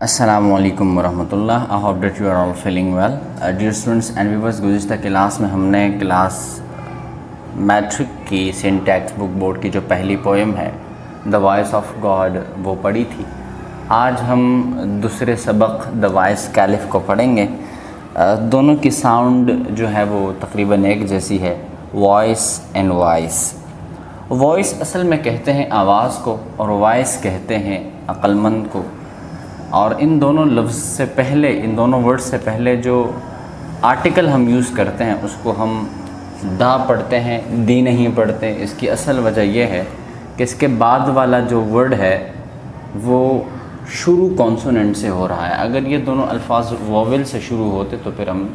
السلام علیکم ورحمۃ اللہ. I hope that you are all feeling well. Dear students and viewers, گزشتہ کلاس میں ہم نے کلاس میٹرک کی سینٹیکس بک بورڈ کی جو پہلی پوئم ہے The Voice of God وہ پڑھی تھی. آج ہم دوسرے سبق The Voice Caliph کو پڑھیں گے. دونوں کی ساؤنڈ جو ہے وہ تقریباً ایک جیسی ہے. Voice and voice. وائس اصل میں کہتے ہیں آواز کو اور وائس کہتے ہیں عقل مند کو. اور ان دونوں لفظ سے پہلے، ان دونوں ورڈ سے پہلے جو آرٹیکل ہم یوز کرتے ہیں اس کو ہم دا پڑھتے ہیں، دی نہیں پڑھتے. اس کی اصل وجہ یہ ہے کہ اس کے بعد والا جو ورڈ ہے وہ شروع کانسوننٹ سے ہو رہا ہے. اگر یہ دونوں الفاظ وویل سے شروع ہوتے تو پھر ہم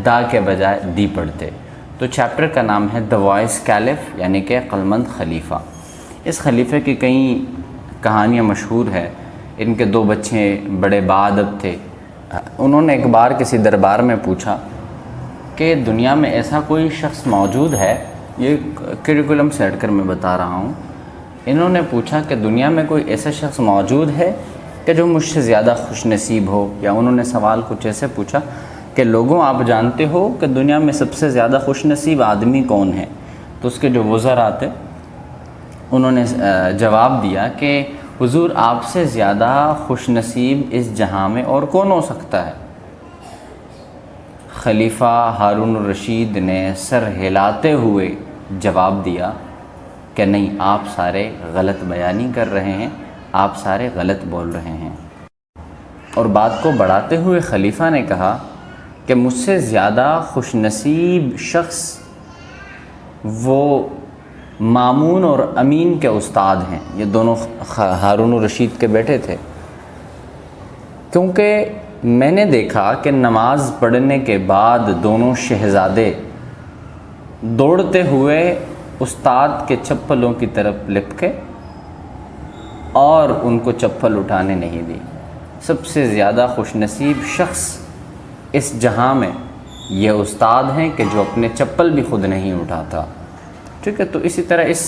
دا کے بجائے دی پڑھتے. تو چیپٹر کا نام ہے The Voice Caliph، یعنی کہ عقلمند خلیفہ. اس خلیفے کی کئی کہانیاں مشہور ہے. ان کے دو بچے بڑے باادب تھے. انہوں نے ایک بار کسی دربار میں پوچھا کہ دنیا میں ایسا کوئی شخص موجود ہے، یہ کریکولم سے ہٹ کر میں بتا رہا ہوں. انہوں نے پوچھا کہ دنیا میں کوئی ایسا شخص موجود ہے کہ جو مجھ سے زیادہ خوش نصیب ہو. یا انہوں نے سوال کچھ ایسے پوچھا کہ لوگوں آپ جانتے ہو کہ دنیا میں سب سے زیادہ خوش نصیب آدمی کون ہے؟ تو اس کے جو وزراء تھے انہوں نے جواب دیا کہ حضور آپ سے زیادہ خوش نصیب اس جہاں میں اور کون ہو سکتا ہے؟ خلیفہ ہارون الرشید نے سر ہلاتے ہوئے جواب دیا کہ نہیں، آپ سارے غلط بیانی کر رہے ہیں، آپ سارے غلط بول رہے ہیں. اور بات کو بڑھاتے ہوئے خلیفہ نے کہا کہ مجھ سے زیادہ خوش نصیب شخص وہ مامون اور امین کے استاد ہیں. یہ دونوں ہارون الرشید کے بیٹے تھے. کیونکہ میں نے دیکھا کہ نماز پڑھنے کے بعد دونوں شہزادے دوڑتے ہوئے استاد کے چپلوں کی طرف لپکے اور ان کو چپل اٹھانے نہیں دی. سب سے زیادہ خوش نصیب شخص اس جہاں میں یہ استاد ہیں کہ جو اپنے چپل بھی خود نہیں اٹھاتا. ٹھیک ہے، تو اسی طرح اس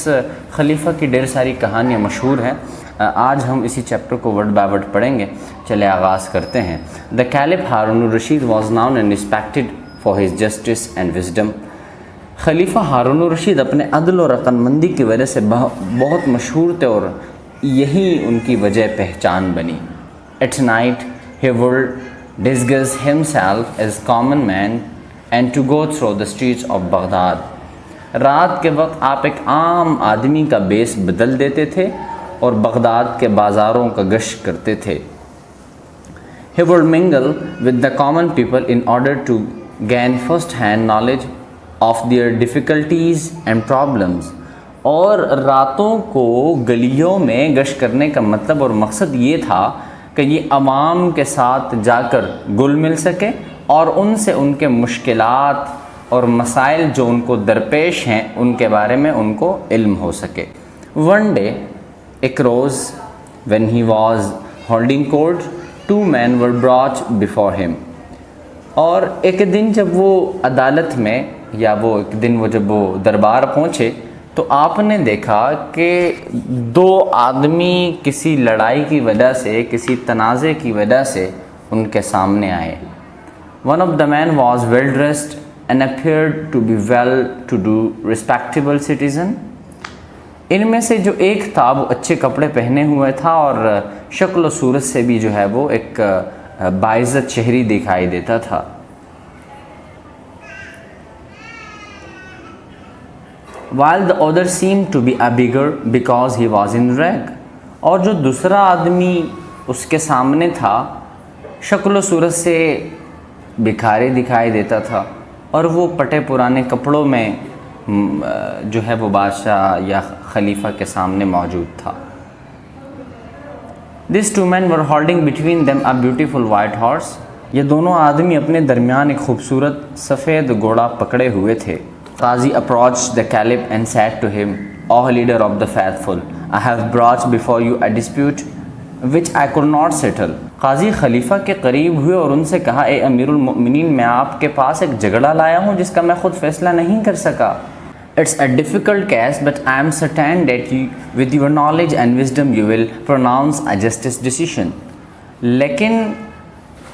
خلیفہ کی ڈھیر ساری کہانیاں مشہور ہیں. آج ہم اسی چیپٹر کو ورڈ بائی ورڈ پڑھیں گے. چلے آغاز کرتے ہیں. The Caliph Haroon Rashid was known and respected for his justice and wisdom. خلیفہ ہارون الرشید اپنے عدل اور عقل مندی کی وجہ سے بہت مشہور تھے اور یہی ان کی وجہ پہچان بنی. At night he would disguise himself as common man and to go through the streets of Baghdad. رات کے وقت آپ ایک عام آدمی کا بیس بدل دیتے تھے اور بغداد کے بازاروں کا گشت کرتے تھے. He would mingle with the common people in order to gain first-hand knowledge of their difficulties and problems. اور راتوں کو گلیوں میں گشت کرنے کا مطلب اور مقصد یہ تھا کہ یہ عوام کے ساتھ جا کر گل مل سکے اور ان سے ان کے مشکلات اور مسائل جو ان کو درپیش ہیں ان کے بارے میں ان کو علم ہو سکے. One day, ایک روز when he was holding court, two men were brought before him. اور ایک دن جب وہ عدالت میں یا وہ ایک دن وہ جب وہ دربار پہنچے تو آپ نے دیکھا کہ دو آدمی کسی لڑائی کی وجہ سے، کسی تنازع کی وجہ سے ان کے سامنے آئے. One of the men was well dressed and appeared to be well-to-do respectable citizen. ان میں سے جو ایک تھا وہ اچھے کپڑے پہنے ہوئے تھا اور شکل و صورت سے بھی جو ہے وہ ایک باعزت شہری دکھائی دیتا تھا. While the other seemed to be a beggar because he was in rag. اور جو دوسرا آدمی اس کے سامنے تھا شکل و صورت سے بھکاری دکھائی دیتا تھا اور وہ پٹے پرانے کپڑوں میں جو ہے وہ بادشاہ یا خلیفہ کے سامنے موجود تھا. These two men were holding between them a beautiful white horse. یہ دونوں آدمی اپنے درمیان ایک خوبصورت سفید گھوڑا پکڑے ہوئے تھے. قاضی approached the Caliph and said to him, "O leader of the faithful, I have brought before you a dispute which I could not settle." قاضی خلیفہ کے قریب ہوئے اور ان سے کہا، اے امیر المؤمنین، میں آپ کے پاس ایک جھگڑا لایا ہوں جس کا میں خود فیصلہ نہیں کر سکا. It's a difficult case, but I am certain that you, with your knowledge and wisdom, you will pronounce a justice decision. لیکن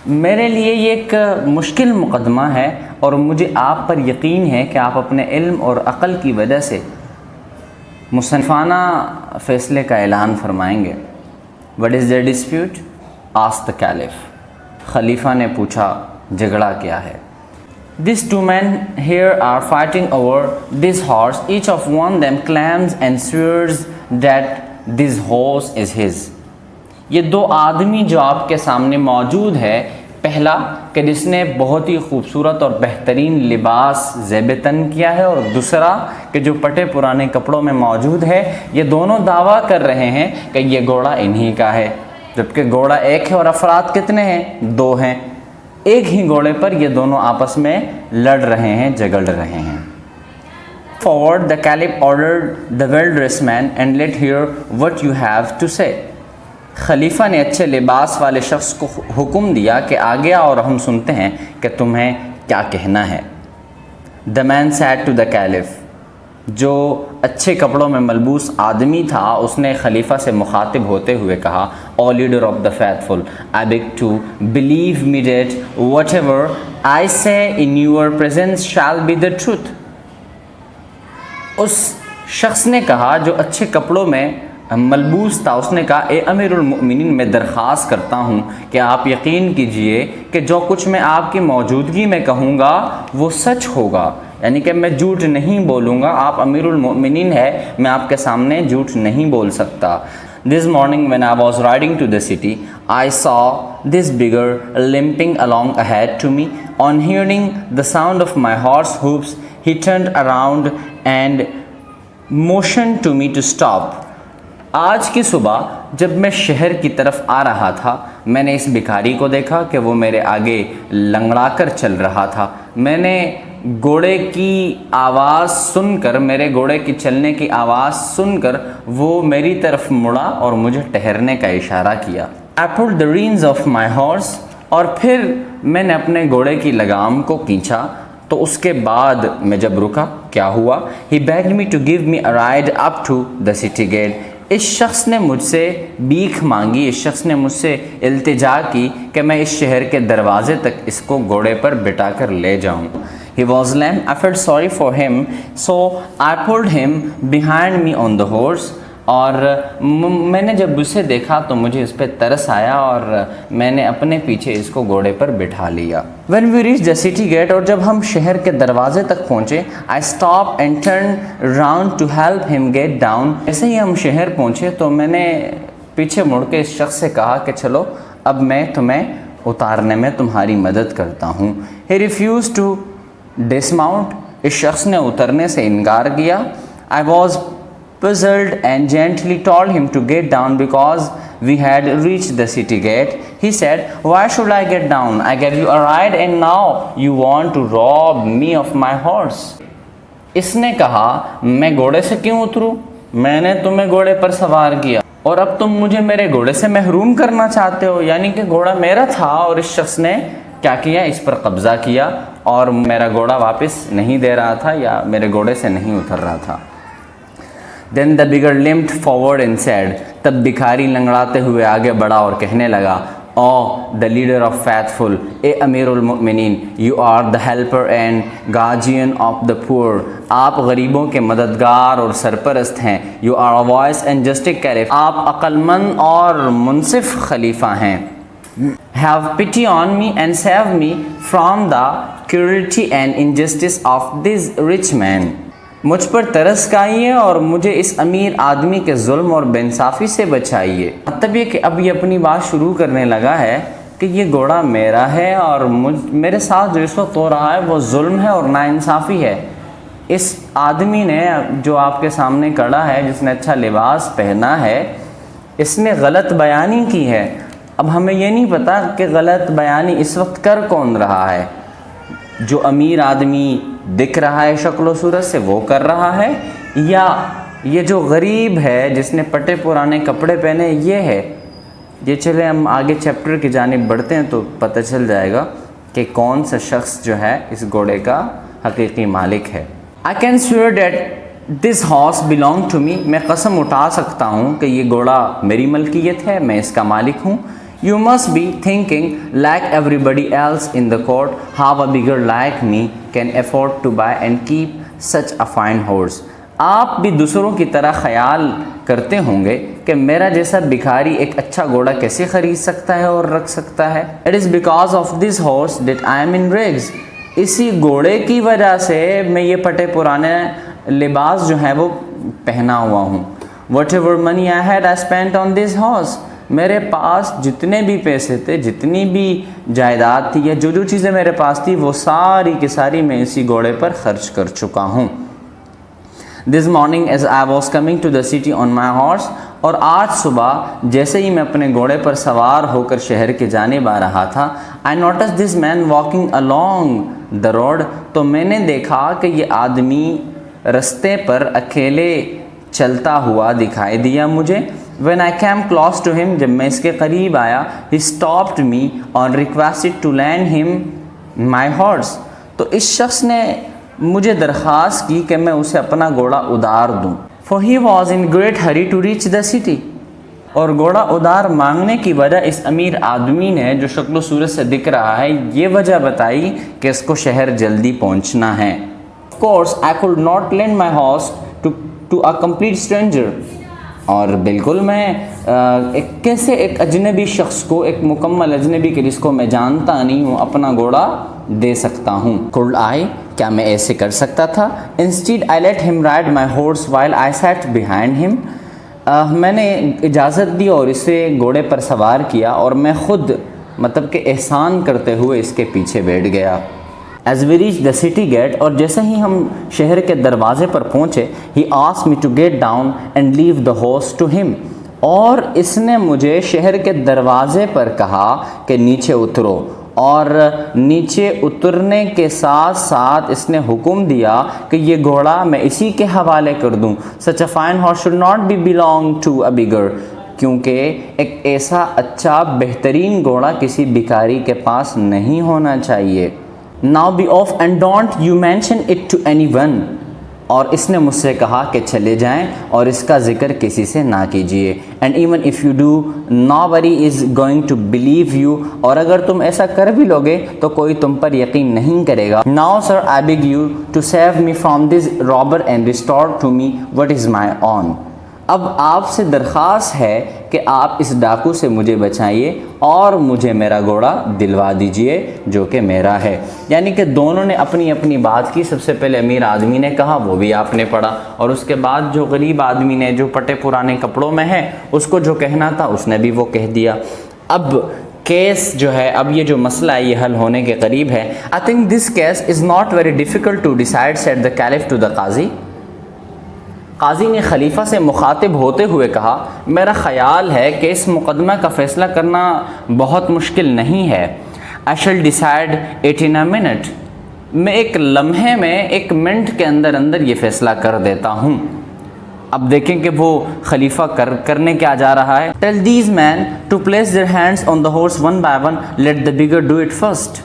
میرے لیے یہ ایک مشکل مقدمہ ہے اور مجھے آپ پر یقین ہے کہ آپ اپنے علم اور عقل کی وجہ سے مصنفانہ فیصلے کا اعلان فرمائیں گے۔ What is their dispute? Asked the Caliph۔ خلیفہ نے پوچھا جھگڑا کیا ہے؟ These two men here are fighting over this horse. Each of them claims and swears that this horse is his۔ یہ دو آدمی جو آپ کے سامنے موجود ہے، پہلا کہ جس نے بہت ہی خوبصورت اور بہترین لباس زیب تن کیا ہے، اور دوسرا کہ جو پٹے پرانے کپڑوں میں موجود ہے، یہ دونوں دعویٰ کر رہے ہیں کہ یہ گھوڑا انہی کا ہے، جبکہ گھوڑا ایک ہے اور افراد کتنے ہیں؟ دو ہیں۔ ایک ہی گھوڑے پر یہ دونوں آپس میں لڑ رہے ہیں، جھگڑ رہے ہیں۔ Forward the Caliph ordered the well-dressed man and let hear what you have to say۔ خلیفہ نے اچھے لباس والے شخص کو حکم دیا کہ آگے آؤ اور ہم سنتے ہیں کہ تمہیں کیا کہنا ہے۔ The man said to the Caliph، جو اچھے کپڑوں میں ملبوس آدمی تھا اس نے خلیفہ سے مخاطب ہوتے ہوئے کہا، O leader of the faithful, I beg to believe me that whatever I say in your presence shall be the truth۔ اس شخص نے کہا جو اچھے کپڑوں میں ملبوس تھا، اس نے کہا، اے امیر المؤمنین، میں درخواست کرتا ہوں کہ آپ یقین کیجئے کہ جو کچھ میں آپ کی موجودگی میں کہوں گا وہ سچ ہوگا، یعنی کہ میں جھوٹ نہیں بولوں گا۔ آپ امیر المؤمنین ہے، میں آپ کے سامنے جھوٹ نہیں بول سکتا۔ This morning when I was riding to the city, I saw this beggar limping along ahead to me. On hearing the sound of my horse hoofs, he turned around and motioned to me to stop۔ آج کی صبح جب میں شہر کی طرف آ رہا تھا، میں نے اس بھکاری کو دیکھا کہ وہ میرے آگے لنگڑا کر چل رہا تھا۔ میں نے گھوڑے کی آواز سن کر، میرے گھوڑے کی چلنے کی آواز سن کر وہ میری طرف مڑا اور مجھے ٹھہرنے کا اشارہ کیا۔ I pulled the reins of my horse، اور پھر میں نے اپنے گھوڑے کی لگام کو کھینچا، تو اس کے بعد میں جب رکا کیا ہوا؟ He begged me to give me a ride up to the city gate۔ اس شخص نے مجھ سے بھیک مانگی، اس شخص نے مجھ سے التجا کی کہ میں اس شہر کے دروازے تک اس کو گھوڑے پر بٹھا کر لے جاؤں۔ He was lame. I felt sorry for him, so I pulled him behind me on the horse۔ اور میں نے جب اسے دیکھا تو مجھے اس پہ ترس آیا اور میں نے اپنے پیچھے اس کو گھوڑے پر بٹھا لیا۔ When we reached the city gate، اور جب ہم شہر کے دروازے تک پہنچے، I stopped and turned round to help him get down۔ ایسے ہی ہم شہر پہنچے تو میں نے پیچھے مڑ کے اس شخص سے کہا کہ چلو اب میں تمہیں اتارنے میں تمہاری مدد کرتا ہوں۔ He refused to dismount۔ اس شخص نے اترنے سے انکار کیا۔ I was puzzled and gently told him to get down because we had reached the city gate۔ He said, why should I get down? I gave you a ride and now you want to rob me of my horse۔ اس نے کہا، میں گھوڑے سے کیوں اتروں؟ میں نے تمہیں گھوڑے پر سوار کیا اور اب تم مجھے میرے گھوڑے سے محروم کرنا چاہتے ہو، یعنی کہ گھوڑا میرا تھا اور اس شخص نے کیا کیا؟ اس پر قبضہ کیا اور میرا گھوڑا واپس نہیں دے رہا تھا یا میرے گھوڑے سے نہیں اتر رہا تھا۔ Then the beggar limped forward and said، تب بھکاری لنگڑاتے ہوئے آگے بڑھا اور کہنے لگا، Oh the leader of faithful، اے امیر المؤمنین، you are the helper and guardian of the poor، آپ غریبوں کے مددگار اور سرپرست ہیں۔ You are a wise and just caliph، آپ عقل مند اور منصف خلیفہ ہیں۔ Have pity on me and save me from the cruelty and injustice of this rich man۔ مجھ پر ترس کھائیے اور مجھے اس امیر آدمی کے ظلم اور بے انصافی سے بچائیے۔ مطلب یہ کہ اب یہ اپنی بات شروع کرنے لگا ہے کہ یہ گھوڑا میرا ہے اور میرے ساتھ جو اس وقت ہو رہا ہے وہ ظلم ہے اور ناانصافی ہے۔ اس آدمی نے جو آپ کے سامنے کھڑا ہے، جس نے اچھا لباس پہنا ہے، اس نے غلط بیانی کی ہے۔ اب ہمیں یہ نہیں پتہ کہ غلط بیانی اس وقت کر کون رہا ہے۔ جو امیر آدمی دکھ رہا ہے شکل و صورت سے وہ کر رہا ہے، یا یہ جو غریب ہے جس نے پٹے پرانے کپڑے پہنے یہ ہے۔ یہ چلے ہم آگے چیپٹر کی جانب بڑھتے ہیں تو پتہ چل جائے گا کہ کون سا شخص جو ہے اس گھوڑے کا حقیقی مالک ہے۔ I can swear that this horse belong to me، میں قسم اٹھا سکتا ہوں کہ یہ گھوڑا میری ملکیت ہے، میں اس کا مالک ہوں۔ You must be thinking like everybody else in the court, how a beggar like me can afford to buy and keep such a fine horse. آپ بھی دوسروں کی طرح خیال کرتے ہوں گے کہ میرا جیسا بھکاری ایک اچھا گھوڑا کیسے خرید سکتا ہے اور رکھ سکتا ہے. It is because of this horse that I am in rags. اسی گھوڑے کی وجہ سے میں یہ پھٹے پرانے لباس جو ہیں وہ پہنا ہوا ہوں. Whatever money I had, I spent on this horse. میرے پاس جتنے بھی پیسے تھے، جتنی بھی جائیداد تھی یا جو جو چیزیں میرے پاس تھی، وہ ساری کی ساری میں اسی گھوڑے پر خرچ کر چکا ہوں. This morning as I was coming to the city on my horse, اور آج صبح جیسے ہی میں اپنے گھوڑے پر سوار ہو کر شہر کے جانب آ رہا تھا, I noticed this man walking along the road. تو میں نے دیکھا کہ یہ آدمی رستے پر اکیلے چلتا ہوا دکھائی دیا مجھے. When I came close to him, جب میں اس کے قریب آیا, he stopped me and requested to lend him my horse. تو اس شخص نے مجھے درخواست کی کہ میں اسے اپنا گھوڑا ادار دوں. For he was in great hurry to reach the city. اور گھوڑا ادار مانگنے کی وجہ اس امیر آدمی نے, جو شکل و صورت سے دکھ رہا ہے, یہ وجہ بتائی کہ اس کو شہر جلدی پہنچنا ہے. Of course I could not lend my horse to a complete stranger. اور بالکل میں کیسے ایک اجنبی شخص کو, ایک مکمل اجنبی کے جس کو میں جانتا نہیں ہوں, اپنا گھوڑا دے سکتا ہوں. Could I, کیا میں ایسے کر سکتا تھا؟ Instead I let him ride my horse while I sat behind him. میں نے اجازت دی اور اسے گھوڑے پر سوار کیا اور میں خود مطلب کہ احسان کرتے ہوئے اس کے پیچھے بیٹھ گیا. As we reached the city gate, اور جیسے ہی ہم شہر کے دروازے پر پہنچے, he asked me to get down and leave the horse to him. اور اس نے مجھے شہر کے دروازے پر کہا کہ نیچے اترو, اور نیچے اترنے کے ساتھ ساتھ اس نے حکم دیا کہ یہ گھوڑا میں اسی کے حوالے کر دوں. Such a fine horse should not be belong to a beggar. کیونکہ ایک ایسا اچھا بہترین گھوڑا کسی بھکاری کے پاس نہیں ہونا چاہیے. Now be off and don't you mention it to anyone. اور اس نے مجھ سے کہا کہ چلے جائیں اور اس کا ذکر کسی سے نہ کیجیے. And even if you do, nobody is going to believe you. اور اگر تم ایسا کر بھی لوگے تو کوئی تم پر یقین نہیں کرے گا. Now sir, I beg you to save me from this robber and restore to me what is my own. اب آپ سے درخواست ہے کہ آپ اس ڈاکو سے مجھے بچائیے اور مجھے میرا گھوڑا دلوا دیجئے جو کہ میرا ہے. یعنی کہ دونوں نے اپنی اپنی بات کی. سب سے پہلے امیر آدمی نے کہا, وہ بھی آپ نے پڑھا, اور اس کے بعد جو غریب آدمی نے, جو پٹے پرانے کپڑوں میں ہے, اس کو جو کہنا تھا اس نے بھی وہ کہہ دیا. اب کیس جو ہے, اب یہ جو مسئلہ ہے یہ حل ہونے کے قریب ہے. I think this case is not very difficult to decide, said the caliph to the qazi. قاضی نے خلیفہ سے مخاطب ہوتے ہوئے کہا, میرا خیال ہے کہ اس مقدمہ کا فیصلہ کرنا بہت مشکل نہیں ہے. I shall decide it in a minute. میں ایک لمحے میں, ایک منٹ کے اندر اندر یہ فیصلہ کر دیتا ہوں. اب دیکھیں کہ وہ خلیفہ کرنے کیا جا رہا ہے. Tell these men to place their hands on the horse one by one. Let the beggar do it first.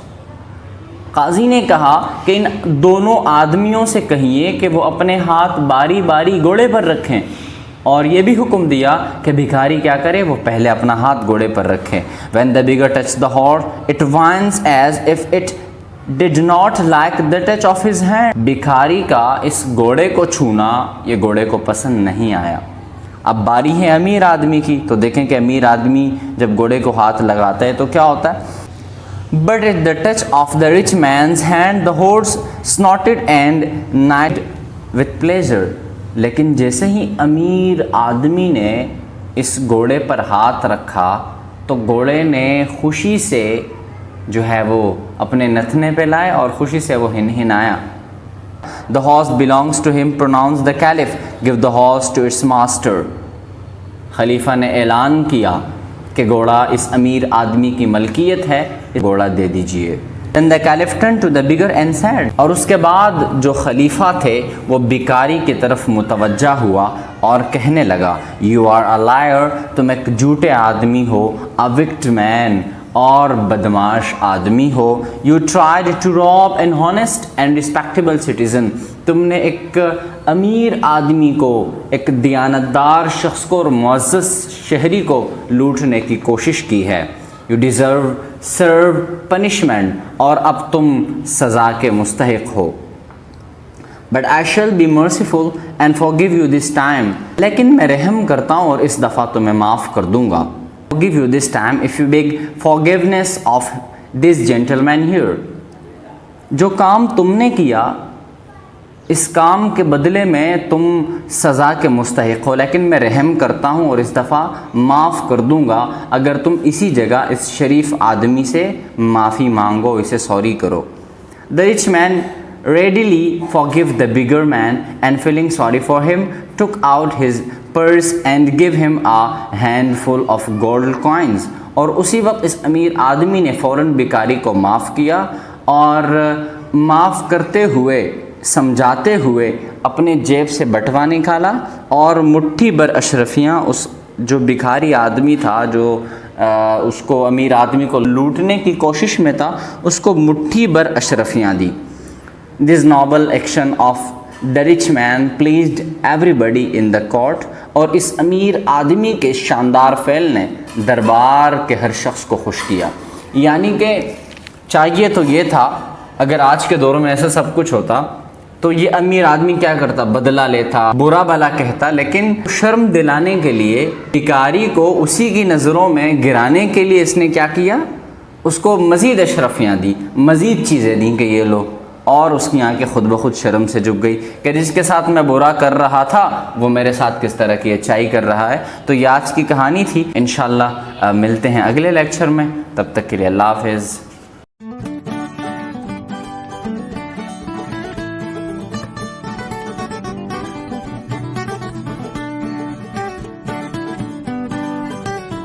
قاضی نے کہا کہ ان دونوں آدمیوں سے کہیے کہ وہ اپنے ہاتھ باری باری گھوڑے پر رکھیں, اور یہ بھی حکم دیا کہ بھکاری کیا کرے, وہ پہلے اپنا ہاتھ گھوڑے پر رکھے. When the beggar touched the horse, it whines as if it did not like the touch of his hand. بھکاری کا اس گھوڑے کو چھونا یہ گھوڑے کو پسند نہیں آیا. اب باری ہے امیر آدمی کی, تو دیکھیں کہ امیر آدمی جب گھوڑے کو ہاتھ لگاتا ہے تو کیا ہوتا ہے. But at the touch of the rich man's hand, the horse snorted and neighed with pleasure. لیکن جیسے ہی امیر آدمی نے اس گھوڑے پر ہاتھ رکھا تو گھوڑے نے خوشی سے جو ہے وہ اپنے نتھنے پہ لائے اور خوشی سے وہ ہنہنایا. The horse belongs to him, pronounced the caliph. Give the horse to its master. خلیفہ نے اعلان کیا کہ گھوڑا اس امیر آدمی کی ملکیت ہے, گھوڑا دے دیجئے. Then the caliph turned to the beggar and said. اور اس کے بعد جو خلیفہ تھے وہ بھکاری کی طرف متوجہ ہوا اور کہنے لگا, You are a liar. تم ایک جھوٹے آدمی ہو. A wicked man, اور بدماش آدمی ہو. You tried to rob an honest and respectable citizen. تم نے ایک امیر آدمی کو, ایک دیانتدار شخص کو اور معزز شہری کو لوٹنے کی کوشش کی ہے. یو ڈیزرو سرو پنشمنٹ، اور اب تم سزا کے مستحق ہو. But I shall be merciful and forgive you this time, لیکن میں رحم کرتا ہوں اور اس دفعہ تمہیں معاف کر دوں گا. forgive you this time if you beg forgiveness of this gentleman here. جو کام تم نے کیا اس کام کے بدلے میں تم سزا کے مستحق ہو، لیکن میں رحم کرتا ہوں اور اس دفعہ معاف کر دوں گا اگر تم اسی جگہ اس شریف آدمی سے معافی مانگو، اسے سوری کرو. The rich man readily forgave the bigger man and feeling sorry for him took out his purse and gave him a handful of gold coins. اور اسی وقت اس امیر آدمی نے فوراً بیکاری کو معاف کیا اور معاف کرتے ہوئے سمجھاتے ہوئے اپنے جیب سے بٹوا نکالا اور مٹھی بھر اشرفیاں اس جو بھکاری آدمی تھا، جو اس کو امیر آدمی کو لوٹنے کی کوشش میں تھا، اس کو مٹھی بھر اشرفیاں دی. This noble action of the rich man pleased everybody in the court. اور اس امیر آدمی کے شاندار فعل نے دربار کے ہر شخص کو خوش کیا. یعنی کہ چاہیے تو یہ تھا اگر آج کے دور میں ایسا سب کچھ ہوتا تو یہ امیر آدمی کیا کرتا، بدلہ لیتا، برا بھلا کہتا، لیکن شرم دلانے کے لیے بھکاری کو اسی کی نظروں میں گرانے کے لیے اس نے کیا کیا، اس کو مزید اشرفیاں دی، مزید چیزیں دیں کہ یہ لو، اور اس کی آنکھیں خود بخود شرم سے جھک گئی کہ جس کے ساتھ میں برا کر رہا تھا وہ میرے ساتھ کس طرح کی اچھائی کر رہا ہے. تو یہ آج کی کہانی تھی. انشاءاللہ ملتے ہیں اگلے لیکچر میں، تب تک کے لیے اللہ حافظ.